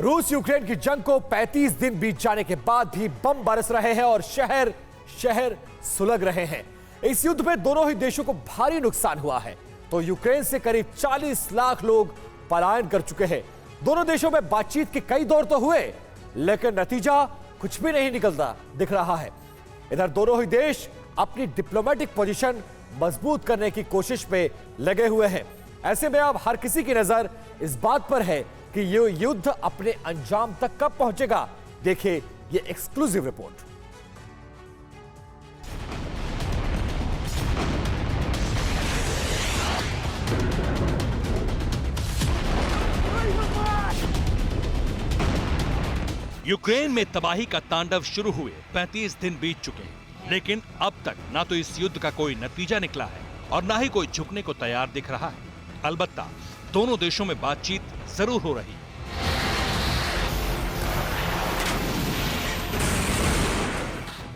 रूस यूक्रेन की जंग को 35 दिन बीत जाने के बाद भी बम बरस रहे हैं और शहर शहर सुलग रहे हैं। इस युद्ध में दोनों ही देशों को भारी नुकसान हुआ है। तो यूक्रेन से करीब 40 लाख लोग पलायन कर चुके हैं। दोनों देशों में बातचीत के कई दौर तो हुए, लेकिन नतीजा कुछ भी नहीं निकलता दिख रहा है। इधर दोनों ही देश अपनी डिप्लोमेटिक पोजीशन मजबूत करने की कोशिश में लगे हुए हैं। ऐसे में अब हर किसी की नजर इस बात पर है कि ये युद्ध अपने अंजाम तक कब पहुंचेगा। देखिए ये एक्सक्लूसिव रिपोर्ट। यूक्रेन में तबाही का तांडव शुरू हुए 35 दिन बीत चुके हैं, लेकिन अब तक ना तो इस युद्ध का कोई नतीजा निकला है और ना ही कोई झुकने को तैयार दिख रहा है। अलबत्ता दोनों देशों में बातचीत जरूर हो रही है।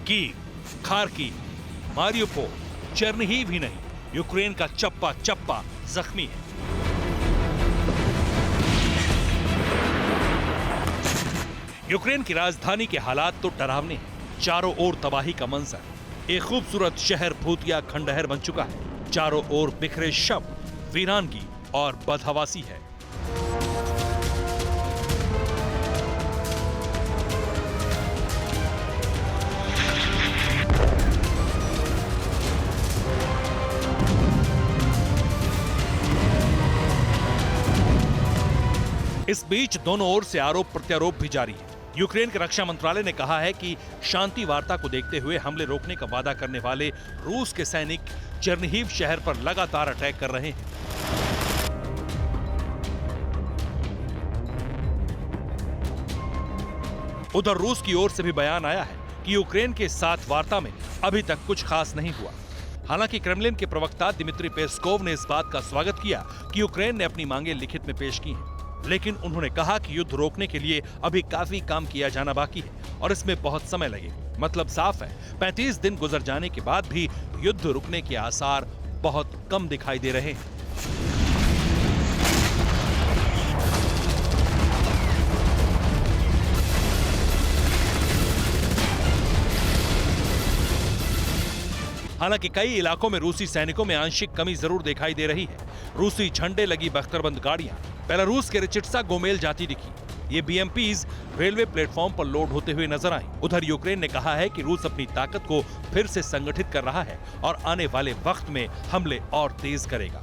कीव, खार्किव, मारियुपोल, चेर्निहिव ही नहीं, यूक्रेन का चप्पा चप्पा जख्मी है। यूक्रेन की राजधानी के हालात तो डरावने हैं। चारों ओर तबाही का मंजर। एक खूबसूरत शहर भूतिया खंडहर बन चुका है। चारों ओर बिखरे शव, वीरानगी और बदहवासी है। इस बीच दोनों ओर से आरोप प्रत्यारोप भी जारी है। यूक्रेन के रक्षा मंत्रालय ने कहा है कि शांति वार्ता को देखते हुए हमले रोकने का वादा करने वाले रूस के सैनिक चेर्निहिव शहर पर लगातार अटैक कर रहे हैं। उधर रूस की ओर से भी बयान आया है कि यूक्रेन के साथ वार्ता में अभी तक कुछ खास नहीं हुआ। हालांकि क्रेमलिन के प्रवक्ता दिमित्री पेस्कोव ने इस बात का स्वागत किया कि यूक्रेन ने अपनी मांगे लिखित में पेश की हैं। लेकिन उन्होंने कहा कि युद्ध रोकने के लिए अभी काफी काम किया जाना बाकी है और इसमें बहुत समय लगेगा। मतलब साफ है, 35 दिन गुजर जाने के बाद भी युद्ध रुकने के आसार बहुत कम दिखाई दे रहे हैं। हालांकि कई इलाकों में रूसी सैनिकों में आंशिक कमी जरूर दिखाई दे रही है। रूसी झंडे लगी बख्तरबंद गाड़ियां बेलारूस के रिचिट्सा गोमेल जाती दिखी। ये बीएमपीज रेलवे प्लेटफॉर्म पर लोड होते हुए नजर आई। उधर यूक्रेन ने कहा है कि रूस अपनी ताकत को फिर से संगठित कर रहा है और आने वाले वक्त में हमले और तेज करेगा।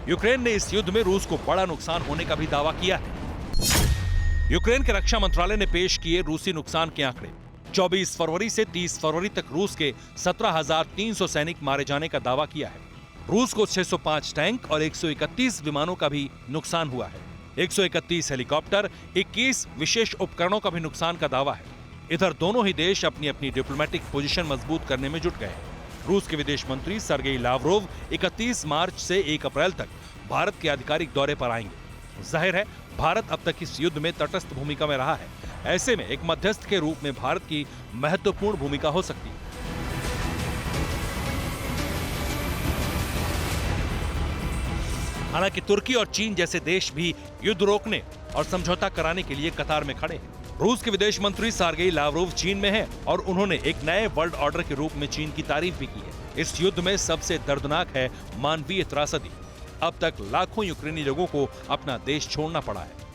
यूक्रेन ने इस युद्ध में रूस को बड़ा नुकसान होने का भी दावा किया है। यूक्रेन के रक्षा मंत्रालय ने पेश किए रूसी नुकसान के आंकड़े। 24 फरवरी से 30 फरवरी तक रूस के 17,300 सैनिक मारे जाने का दावा किया है। रूस को 605 टैंक और 131 विमानों का भी नुकसान हुआ है। 131 हेलीकॉप्टर, 21 विशेष उपकरणों का भी नुकसान का दावा है। इधर दोनों ही देश अपनी अपनी डिप्लोमेटिक पोजीशन मजबूत करने में जुट गए हैं। रूस के विदेश मंत्री सर्गेई लावरोव 31 मार्च से 1 अप्रैल तक भारत के आधिकारिक दौरे पर आएंगे। जाहिर है, भारत अब तक इस युद्ध में तटस्थ भूमिका में रहा है। ऐसे में एक मध्यस्थ के रूप में भारत की महत्वपूर्ण भूमिका हो सकती है। हालांकि तुर्की और चीन जैसे देश भी युद्ध रोकने और समझौता कराने के लिए कतार में खड़े हैं। रूस के विदेश मंत्री सर्गेई लावरोव चीन में हैं और उन्होंने एक नए वर्ल्ड ऑर्डर के रूप में चीन की तारीफ भी की है। इस युद्ध में सबसे दर्दनाक है मानवीय त्रासदी। अब तक लाखों यूक्रेनी लोगों को अपना देश छोड़ना पड़ा है।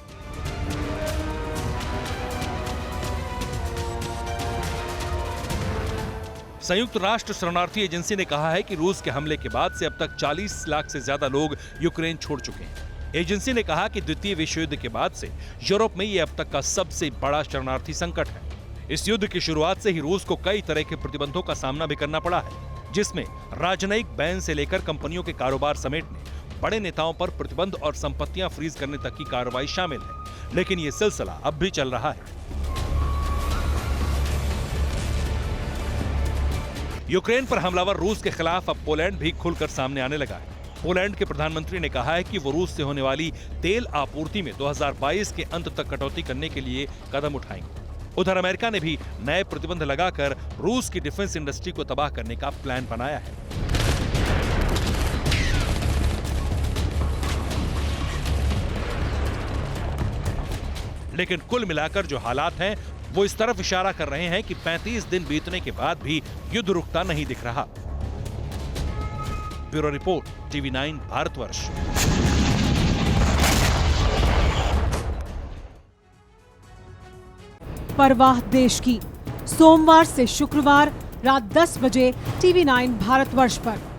संयुक्त राष्ट्र शरणार्थी एजेंसी ने कहा है कि रूस के हमले के बाद से अब तक 40 लाख से ज्यादा लोग यूक्रेन छोड़ चुके हैं। एजेंसी ने कहा कि द्वितीय विश्व युद्ध के बाद से यूरोप में ये अब तक का सबसे बड़ा शरणार्थी संकट है। इस युद्ध की शुरुआत से ही रूस को कई तरह के प्रतिबंधों का सामना भी करना पड़ा है, जिसमें राजनयिक बैन से लेकर कंपनियों के कारोबार समेटने, बड़े नेताओं पर प्रतिबंध और संपत्तियां फ्रीज करने तक की कार्रवाई शामिल है। लेकिन ये सिलसिला अब भी चल रहा है। यूक्रेन पर हमलावर रूस के खिलाफ अब पोलैंड भी खुलकर सामने आने लगा है। पोलैंड के प्रधानमंत्री ने कहा है कि वो रूस से होने वाली तेल आपूर्ति में 2022 के अंत तक कटौती करने के लिए कदम उठाएंगे। उधर अमेरिका ने भी नए प्रतिबंध लगाकर रूस की डिफेंस इंडस्ट्री को तबाह करने का प्लान बनाया है। लेकिन कुल मिलाकर जो हालात हैं वो इस तरफ इशारा कर रहे हैं कि 35 दिन बीतने के बाद भी युद्ध रुकता नहीं दिख रहा। Bureau report, TV9 Bharatvarsh. परवाह देश की, सोमवार से शुक्रवार रात 10 बजे TV9 भारतवर्ष पर।